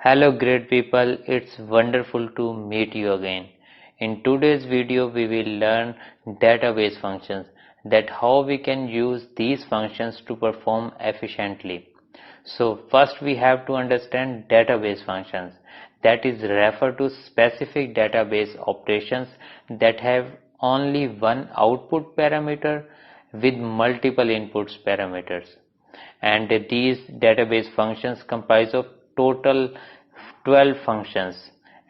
Hello great people, it's wonderful to meet you again. In today's video we will learn database functions, that how we can use these functions to perform efficiently. So first we have to understand database functions, that is refer to specific database operations that have only one output parameter with multiple inputs parameters. And these database functions comprise of total 12 functions,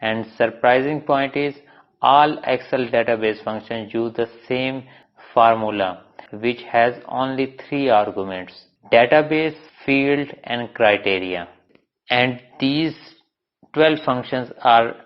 and surprising point is all Excel database functions use the same formula which has only 3 arguments: database, field and criteria. And these 12 functions are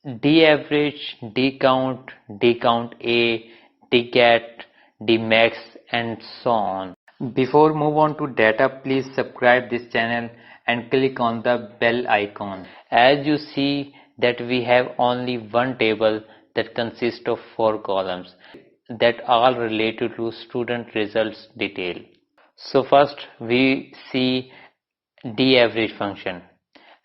DAVERAGE, DCOUNT, DCOUNTA, DGET, DMAX and so on. Before move on to data, please subscribe this channel and click on the bell icon. As you see that we have only one table that consists of 4 columns that all related to student results detail. So first we see DAVERAGE function,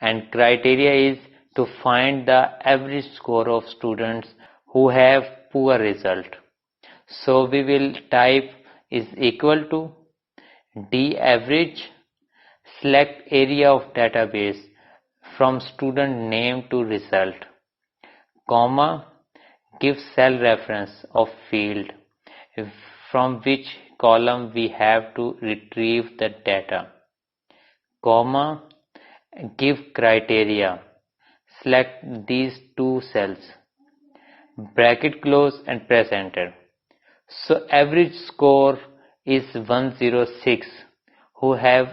and criteria is to find the average score of students who have poor result. So we will type is equal to DAVERAGE, select area of database from student name to result, comma, give cell reference of field from which column we have to retrieve the data, comma, give criteria, select these 2 cells, bracket close and press enter. So average score is 106 who have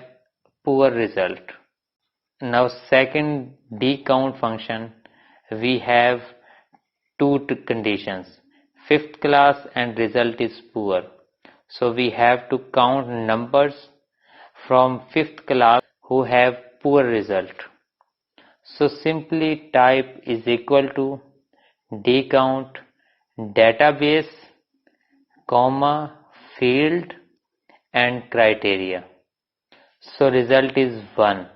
poor result. Now second DCOUNT function, we have 2 conditions, 5th class and result is poor. So we have to count numbers from 5th class who have poor result. So simply type is equal to DCOUNT database, comma, field and criteria. So result is 1.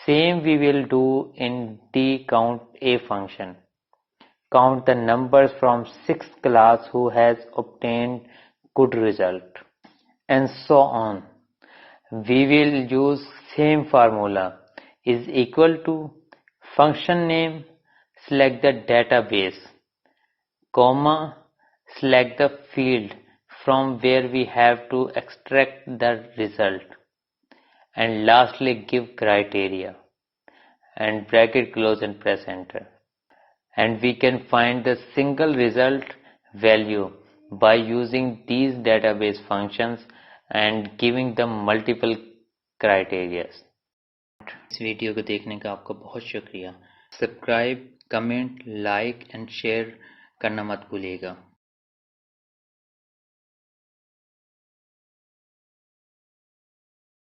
Same we will do in DCOUNTA function. Count the numbers from 6th class who has obtained good result, and so on. We will use same formula is equal to function name, select the database, comma, select the field from where we have to extract the result, and lastly give criteria and bracket close and press enter. And we can find the single result value by using these database functions and giving them multiple criteria. इस video को देखने का आपका बहुत शुक्रिया. Subscribe, comment, like and share करना मत भूलिएगा.